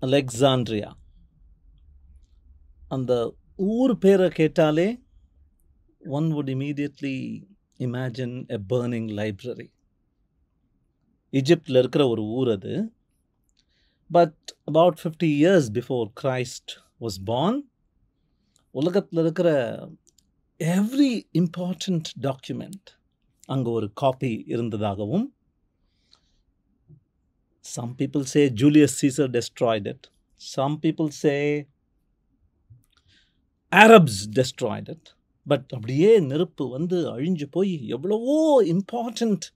Alexandria. அந்த ஊர் பேரை கேட்டாலே one would immediately imagine a burning library. ஈஜிப்டில் இருக்கிற ஒரு ஊர் அது. But about 50 years before Christ was born, உலகத்தில் இருக்கிற every important document அங்கே ஒரு காப்பி இருந்ததாகவும், some people say Julius Caesar destroyed it. Some people say Arabs destroyed it. But அப்படியே நெருப்பு வந்து அழிஞ்சு போய் எவ்வளவோ இம்பார்ட்டண்ட்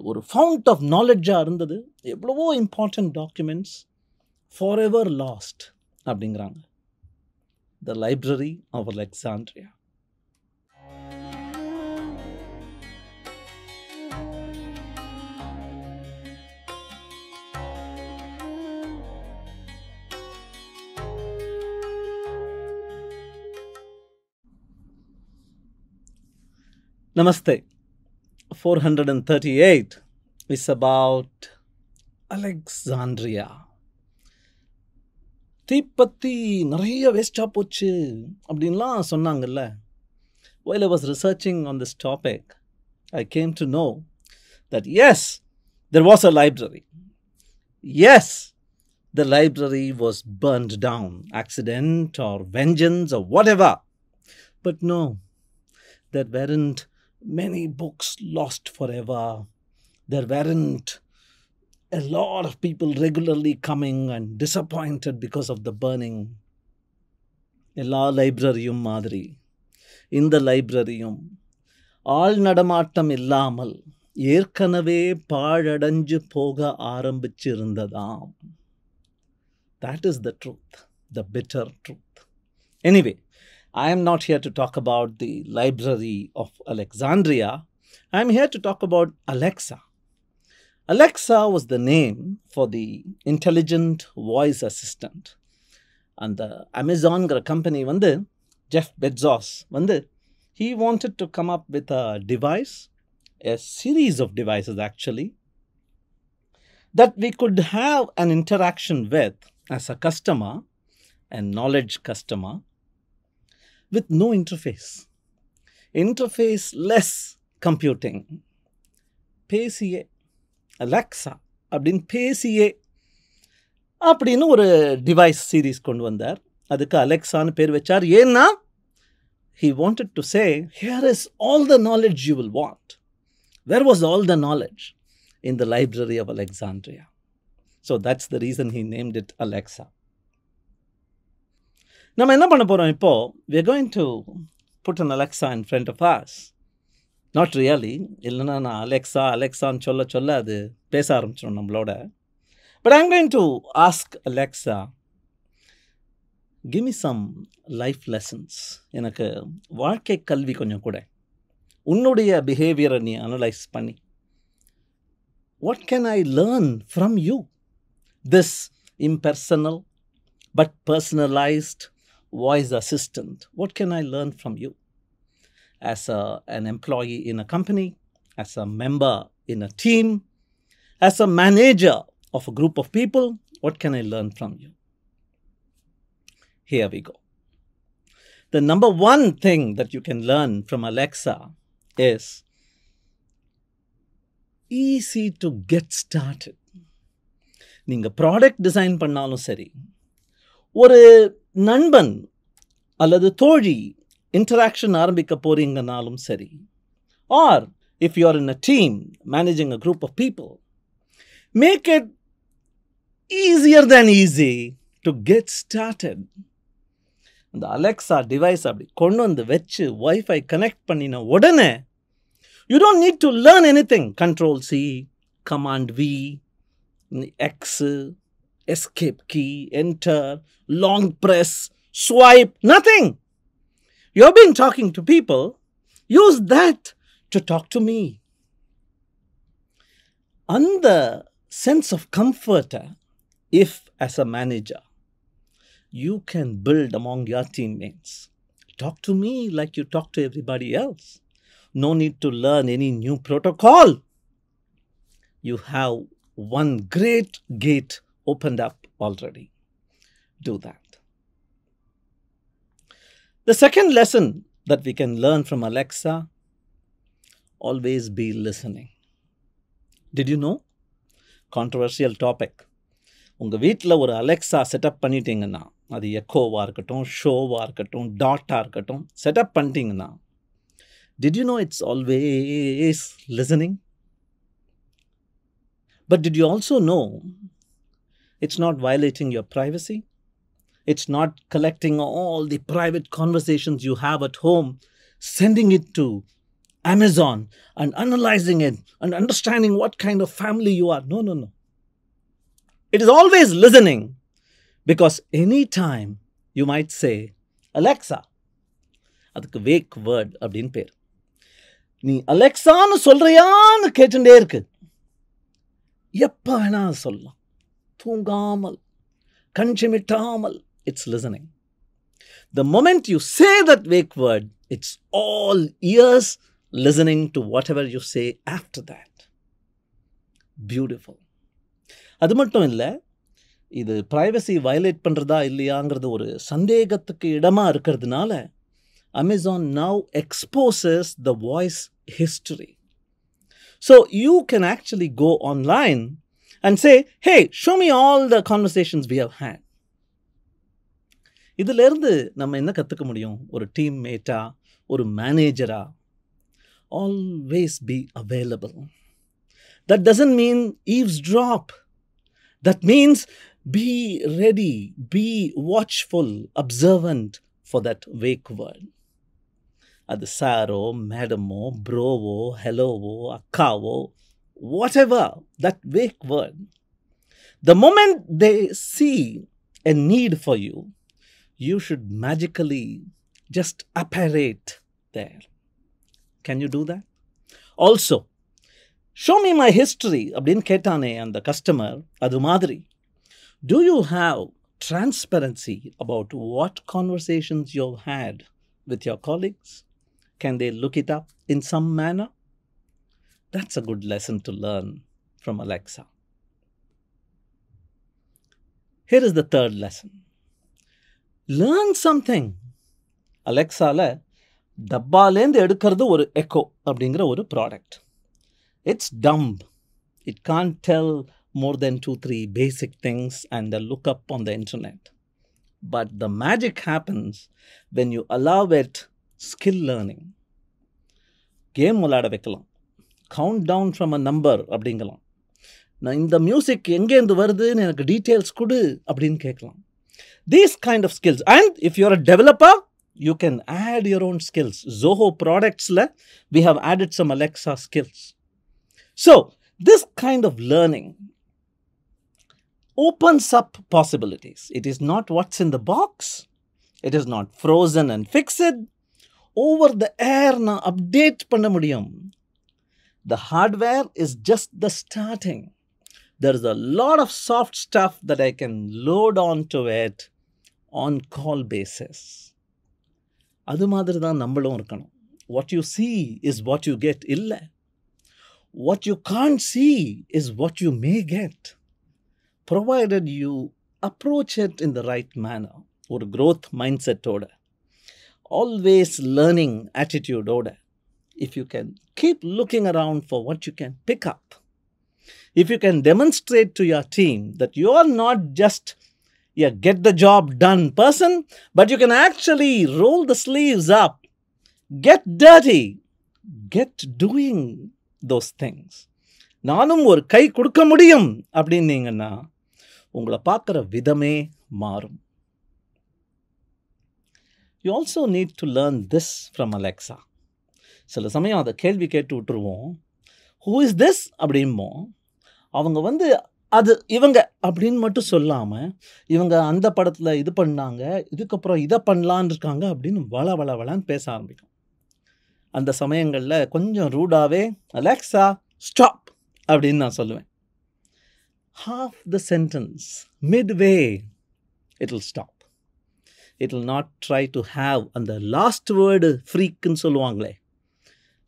ஒரு ஃபவுண்ட் ஆஃப் நாலெட்ஜாக இருந்தது. எவ்வளவோ important documents for ever lost அப்படிங்கிறாங்க. The library of Alexandria. Namaste. 438 is about Alexandria. தீப்பத்தி நிறைய வேஸ்டாக போச்சு அப்படின்லாம் சொன்னாங்கல்ல. While I was researching on this topic, I came to know that yes, there was a library. Yes, the library was burned down, accident or vengeance or whatever. But no, there weren't many books lost forever. There weren't a lot of people regularly coming and disappointed because of the burning. எல்லா லைப்ரரியும் மாதிரி இந்த லைப்ரரியும் ஆள் நடமாட்டம் இல்லாமல் ஏற்கனவே பாழடைஞ்சு போக ஆரம்பிச்சிருந்ததாம். That is the truth, the bitter truth. Anyway, I am not here to talk about the Library of Alexandria. I am here to talk about Alexa. Alexa was the name for the intelligent voice assistant. And the Amazon company, Jeff Bezos, he wanted to come up with a device, a series of devices actually, that we could have an interaction with as a customer, a knowledge customer, with no interface. Interface-less computing. பேசியே Alexa அப்படின்னு பேசியே அப்படின்னு ஒரு device series கொண்டு வந்தார். அதுக்கு அலெக்ஸான்னு பேர் வச்சார். ஏன்னா he wanted to say, here is all the knowledge you will want. Where was all the knowledge? In the library of Alexandria. So that's the reason he named it Alexa. நம்ம என்ன பண்ண போகிறோம் இப்போ? we are going to put an Alexa in front of us. Not really. இல்லைன்னா நான் அலெக்ஸான்னு சொல்ல அது பேச ஆரம்பிச்சிடும் நம்மளோட. But I'm going to ask Alexa, give me some life lessons. எனக்கு வாழ்க்கை கல்வி கொஞ்சம் கூட. உன்னுடைய பிஹேவியரை நீ அனலைஸ் பண்ணி, what can I learn from you? This impersonal but personalized voice assistant. What can I learn from you? As an employee in a company, as a member in a team, as a manager of a group of people, what can I learn from you? Here we go. The number one thing that you can learn from Alexa is easy to get started. நீங்கள் product design பண்ணாலும் சரி, ஒரு நண்பன் அல்லது தோழி interaction ஆரம்பிக்க போறீங்கனாலும் சரி, or if you are in a team managing a group of people, make it easier than easy to get started. இந்த அலெக்ஸா டிவைஸ் அப்படி கொண்டு வந்து வச்சு வைஃபை கனெக்ட் பண்ணின உடனே you don't need to learn anything. Control C, command V, X, escape key, enter, long press, swipe, nothing. You've been talking to people, use that to talk to me. And the sense of comfort, if as a manager, you can build among your teammates. Talk to me like you talk to everybody else. No need to learn any new protocol. You have one great gate opened up already. Do that. The second lesson that we can learn from Alexa, always be listening. Did you know? Controversial topic. உங்கள் வீட்டில் ஒரு Alexa setup பண்ணிட்டீங்கன்னா, அது எக்கோவாக இருக்கட்டும், ஷோவாக இருக்கட்டும், டாட்டாக இருக்கட்டும், setup பண்ணிட்டீங்கன்னா, did you know it's always listening? But did you also know it's not violating your privacy? It's not collecting all the private conversations you have at home, sending it to Amazon and analyzing it and understanding what kind of family you are. No, no, no. It is always listening, because anytime you might say, Alexa, அதுக்கு wake word அப்படின்னு பேர். நீ அலெக்சான்னு சொல்றியான்னு கேட்டுட்டே இருக்கு. எப்போ வேணா சொல்லலாம், தூங்காமல், கண் சிமிட்டாமல். It's listening. The moment you say that wake word, it's all ears listening to whatever you say after that. Beautiful. அது மட்டும் இல்லை, இது ப்ரைவசி வயலேட் பண்ணுறதா இல்லையாங்கிறது ஒரு சந்தேகத்துக்கு இடமா இருக்கிறதுனால Amazon now exposes the voice history. So you can actually go online and say, hey, show me all the conversations we have had. இதிலிருந்து நம்ம என்ன கற்றுக்க முடியும்? ஒரு டீம் மேட்டா, ஒரு மேனேஜரா, always be available. That doesn't mean eavesdrop. That means be ready, be watchful, observant for that wake word. அது sorrow, மேடமோ, ப்ரோவோ, ஹெலோவோ, அக்காவோ, whatever, that wake word. The moment they see a need for you, you should magically just apparate there. Can you do that? Also, show me my history அப்படின்னு கேட்டானே அந்த customer, அது மாதிரி do you have transparency about what conversations you've had with your colleagues? Can they look it up in some manner? That's a good lesson to learn from Alexa. Here is the third lesson. Learn something. அலெக்ஸால டப்பாலேருந்து எடுக்கிறது ஒரு echo அப்படிங்கிற ஒரு product. It's dumb. It can't tell more than 2-3 basic things and then look up on the internet. But the magic happens when you allow it skill learning. Game விளையாட வைக்கலாம், count down from a number அப்படிங்கலாம், நான் இந்த music எங்கேருந்து வருதுன்னு எனக்கு details கொடு அப்படின்னு கேட்கலாம். These kind of skills. And if you're a developer, you can add your own skills. Zoho products la we have added some Alexa skills. So this kind of learning opens up possibilities. It is not what's in the box. It is not frozen and fixed. Over the air na update panna mudiyum. The hardware is just the starting. There is a lot of soft stuff that I can load onto it on call basis. அது மாதிரி தான் நம்மளும் இருக்கணும். What you see is what you get. இல்லை, what you can't see is what you may get, provided you approach it in the right manner. ஒரு growth mindset ஓட, always learning attitude ஓட, if you can keep looking around for what you can pick up, if you can demonstrate to your team that you are not just a get the job done person, but you can actually roll the sleeves up, get dirty, get doing those things. நானும் ஒரு கை கொடுக்க முடியும் அப்படின்னீங்கன்னா உங்களை பார்க்குற விதமே மாறும். You also need to learn this from Alexa. சில சமயம் அதை கேள்வி கேட்டு விட்டுருவோம். Who is this அப்படிம்போம். அவங்க அது இவங்க அப்படின்னு மட்டும் சொல்லாமல், இவங்க அந்த படத்தில் இது பண்ணாங்க, இதுக்கப்புறம் இதை பண்ணலான் இருக்காங்க அப்படின்னு வளன்னு பேச ஆரம்பிக்கும். அந்த சமயங்களில் கொஞ்சம் ரூடாகவே அலெக்ஸா ஸ்டாப் அப்படின்னு நான் சொல்லுவேன். Half the sentence, midway, it will stop. It will not try to have அந்த லாஸ்ட் வேர்டு ஃப்ரீக்குன்னு சொல்லுவாங்களே,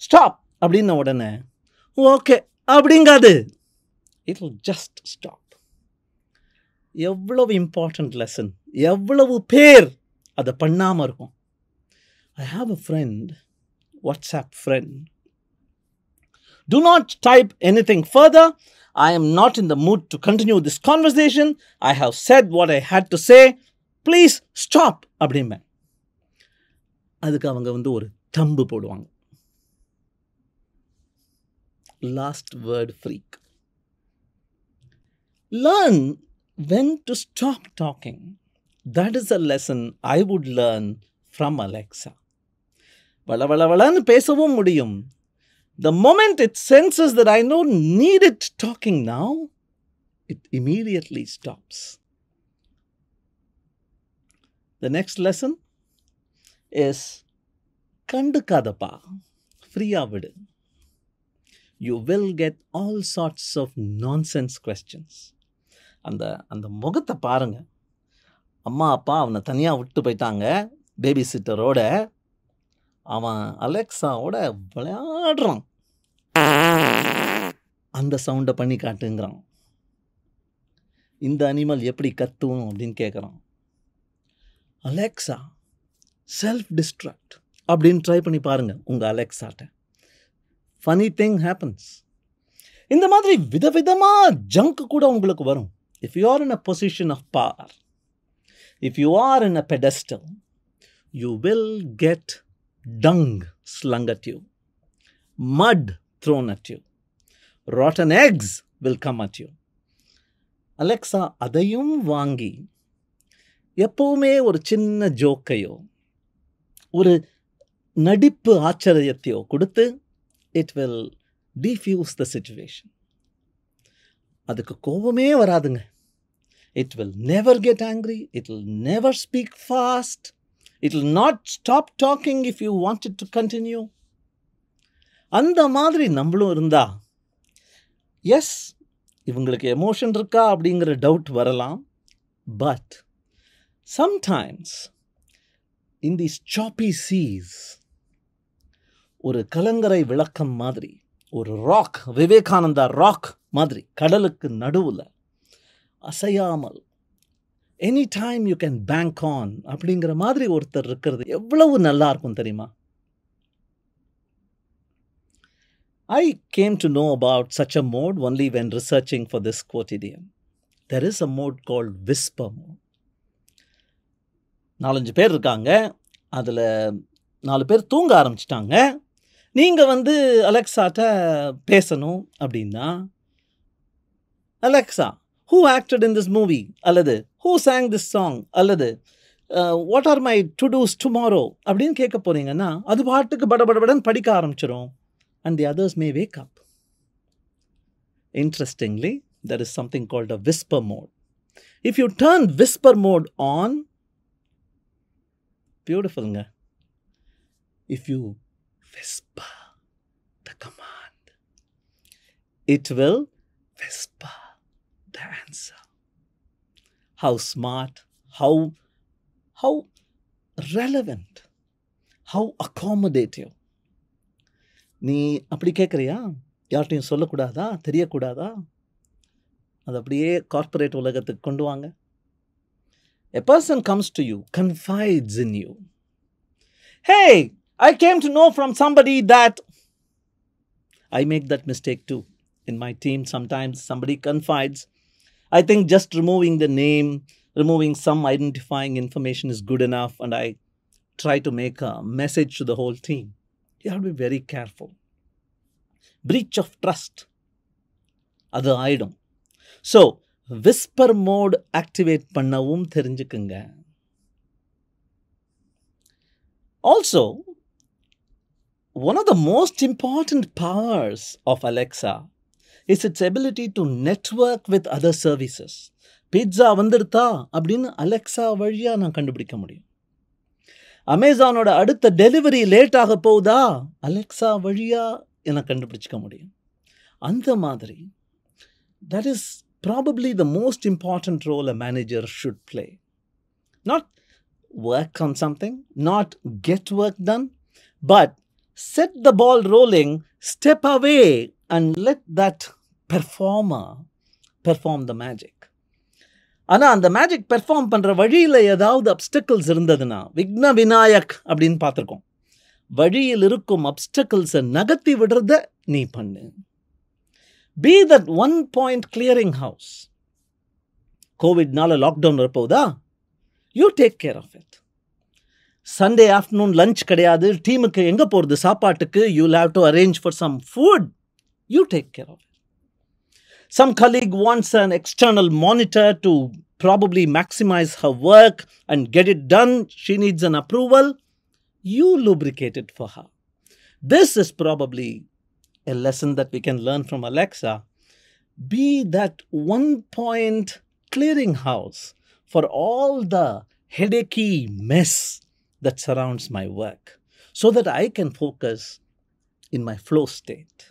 ஸ்டாப் அப்படின்ன உடனே ஓகே அப்படிங்காது. It will just stop. எவ்வளவு இம்பார்ட்டன்ட் லெசன், எவ்வளவு பேர் அதை பண்ணாமல் இருக்கும். I have a friend, WhatsApp friend. Do not type anything further. I am not in the mood to continue this conversation. I have said what I had to say. Please stop. அப்படிம்பேன். அதுக்கு அவங்க ஒரு தம்பு போடுவாங்க. Last word freak. Learn when to stop talking. That is a lesson I would learn from Alexa. வளவளவளன்னு பேசவும் முடியும். The moment it senses that I don't need it talking now, it immediately stops. The next lesson is கண்டுக்காதப்பா, ஃப்ரீயா விடு. You will get all sorts of nonsense questions. அந்த முகத்தை பாருங்க. அம்மா அப்பா அவனை தனியாக விட்டு போயிட்டாங்க பேபி சிட்டரோட. அவன் அலெக்ஸாவோட விளையாடுறான். அந்த சவுண்டை பண்ணி காட்டுங்கிறான். இந்த அனிமல் எப்படி கத்தும் அப்படின்னு கேட்குறான். அலெக்ஸா செல்ஃப் டிஸ்ட்ராக்ட் அப்படின்னு ட்ரை பண்ணி பாருங்க உங்கள் அலெக்ஸாட்ட. Funny thing happens. இந்த மாதிரி விதவிதமாக ஜங்க் கூட உங்களுக்கு வரும். If you are in a position of power, if you are in a pedestal, you will get dung slung at you, mud thrown at you, rotten eggs will come at you. Alexa அதையும் வாங்கி எப்பவுமே ஒரு சின்ன ஜோக்கையோ ஒரு நடிப்பு ஆச்சரியத்தையோ கொடுத்து it will defuse the situation. அதுக்கு கோபமே வராதுங்க. It will never get angry. It will never speak fast. It will not stop talking if you want it to continue. அந்த மாதிரி நம்மளும் இருந்தா, எஸ் இவங்களுக்கு எமோஷன் இருக்கா அப்படிங்கிற டவுட் வரலாம். But sometimes in these choppy seas, ஒரு கலங்கரை விளக்கம் மாதிரி, ஒரு ராக், விவேகானந்தா ராக் மாதிரி கடலுக்கு நடுவில் அசையாமல் any time you can bank on அப்படிங்கிற மாதிரி ஒருத்தர் இருக்கிறது எவ்வளவு நல்லா இருக்கும் தெரியுமா? I came to know about such a mode only when researching for this quotidian. There is a mode called whisper mode. 4-5 பேர் இருக்காங்க. அதில் 4 பேர் தூங்க ஆரம்பிச்சிட்டாங்க. நீங்கள் அலெக்ஸாட்ட பேசணும் அப்படின்னா, Alexa who acted in this movie, அல்லது who sang this song, அல்லது what are my to-dos tomorrow அப்படின்னு கேட்க போறீங்கன்னா அது பாட்டுக்கு படபடபடன்னு படிக்க ஆரம்பிச்சிடும். And the others may wake up. Interestingly, there is something called a whisper mode. If you turn whisper mode on, beautiful nga. If you whisper the command, it will whisper the answer. How smart, how relevant, how accommodative. நீ அப்படி கேட்குறியா? யார்கிட்டையும் சொல்லக்கூடாதா? தெரியக்கூடாதா? அது அப்படியே corporate உலகத்துக்கு கொண்டு வாங்க. A person comes to you, confides in you. Hey, I came to know from somebody that... I make that mistake too. In my team, sometimes somebody confides. I think just removing the name, removing some identifying information is good enough, and I try to make a message to the whole team. You have to be very careful. Breach of trust. அது ஆயிடும். So, whisper mode activate பண்ணவும் தெரிஞ்சுக்குங்க. Also, one of the most important powers of Alexa is its ability to network with other services. Pizza வந்துடுதா அப்படின்னு Alexa வழியா நான் கண்டுபிடிக்க முடியும். அமேசானோட அடுத்த டெலிவரி லேட் ஆக போகுதா, அலெக்ஸா வழியா எனக்கு கண்டுபிடிச்சிக்க முடியும். அந்த மாதிரி that is probably the most important role a manager should play. Not work on something, not get work done, but set the ball rolling, step away and let that performer perform the magic. ஆனால் அந்த magic perform பண்ணுற வழியில் ஏதாவது அப்டக்கிள்ஸ் இருந்ததுன்னா விக்ன விநாயக் அப்படின்னு பார்த்துருக்கோம். வழியில் இருக்கும் அப்டக்கிள்ஸை நகர்த்தி விடுறத நீ பண்ணு. Be that 1 point clearing house. கோவிட்னால லாக்டவுன் வரப்போகுதா? You take care of it. Sunday afternoon lunch கிடையாது, டீமுக்கு எங்கே போகிறது சாப்பாட்டுக்கு? You will have to arrange for some food. You take care of it. Some colleague wants an external monitor to probably maximize her work and get it done. She needs an approval. You lubricate it for her. This is probably a lesson that we can learn from Alexa. Be that 1 point clearinghouse for all the headachy mess that surrounds my work so that I can focus in my flow state.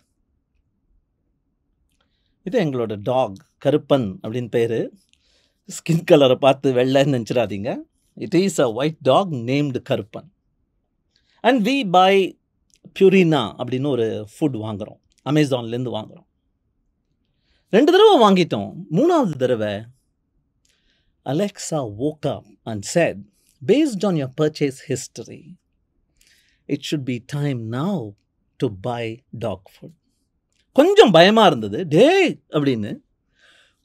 இது எங்களோட talk Karuppan அப்படின்னு பேர். Skin கலரை பார்த்து வெள்ளைன்னு நினச்சிடாதீங்க. It is a white dog named Karuppan. And we buy Purina அப்படின்னு ஒரு ஃபுட் வாங்குகிறோம், அமேசான்லேருந்து வாங்குகிறோம். 2 தடவை வாங்கிட்டோம். 3வது தடவை Alexa woke up and said, based on your purchase history, it should be time now to buy dog food. கொஞ்சம் பயமாக இருந்தது. டேய் அப்படின்னு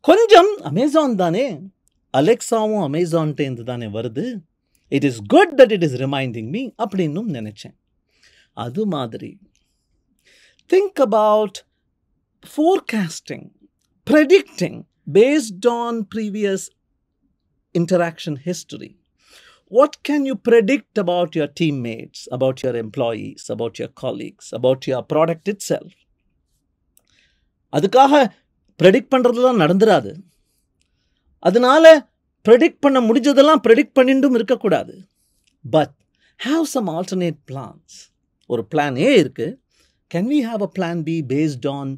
கொஞ்சம், அமேசான் தானே, அலெக்ஸாவும் அமேசான்ட்டேருந்து தானே வருது, it is good that it is reminding me அப்படின்னும் நினச்சேன். அது மாதிரி think about forecasting, predicting based on previous interaction history. What can you predict about your teammates, about your employees, about your colleagues, about your product itself? அதுக்காக predict பண்ணுறதுலாம் நடந்துராது. அதனால predict பண்ண முடிஞ்சதெல்லாம் ப்ரெடிக்ட் பண்ணிட்டும் இருக்கக்கூடாது. But have some alternate plans. ஒரு plan A இருக்குது. Can we have a plan B based on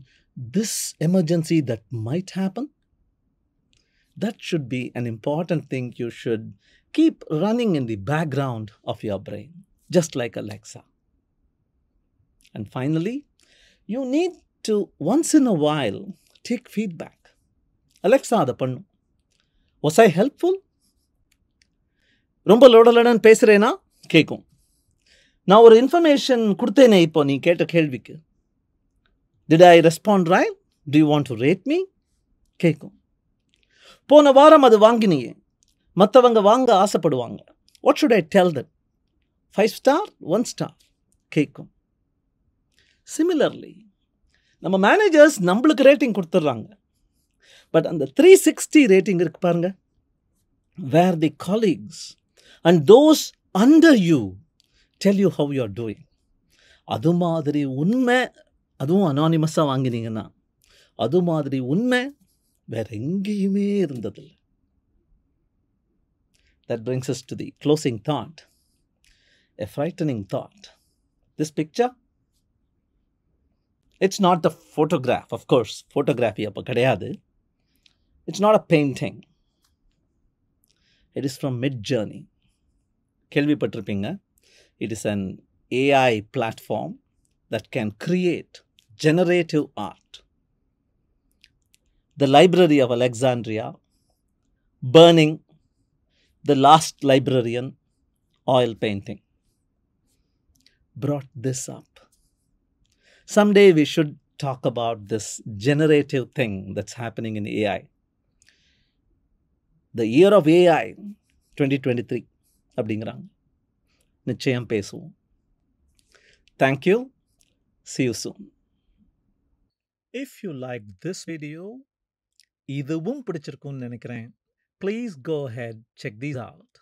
this emergency that might happen? That should be an important thing you should keep running in the background of your brain, just like Alexa. And finally, you need to once in a while take feedback. Alexa, அதை பண்ணும். Was I helpful? ரொம்ப லோடலடன் பேசுகிறேனா? கேட்கும். நான் ஒரு information கொடுத்தேனே இப்போ நீ கேட்ட கேள்விக்கு. Did I respond right? Do you want to rate me? கேட்கும். போன வாரம் அது வாங்கினியே, மற்றவங்க வாங்க ஆசைப்படுவாங்க. What should I tell that? 5 star 1 star? கேட்கும். சிமிலர்லி நம்ம மேனேஜர்ஸ் நம்மளுக்கு ரேட்டிங் கொடுத்துட்றாங்க. பட் அந்த 360 ரேட்டிங் இருக்கு பாருங்க, where the colleagues and those under you tell you how you are doing. அது மாதிரி உண்மை, அதுவும் அனானிமஸாக வாங்கினீங்கன்னா, அது மாதிரி உண்மை வேற எங்கேயுமே இருந்ததில்லை. That brings us to the closing thought, a frightening thought. This picture, it's not the photograph, of course. Photography appo kadiyadu. It's not a painting. It is from Midjourney. Kelvi pattirpinga. It is an AI platform that can create generative art. The Library of Alexandria, burning, the last librarian, oil painting, brought this up. Someday we should talk about this generative thing that's happening in AI. The year of AI, 2023, அப்படிங்கிறாங்க. நிச்சயம் பேசுவோம். Thank you. See you soon. If you liked this video, இதுவும் பிடிச்சிருக்கும்னு நினைக்கிறேன். Please go ahead, check these out.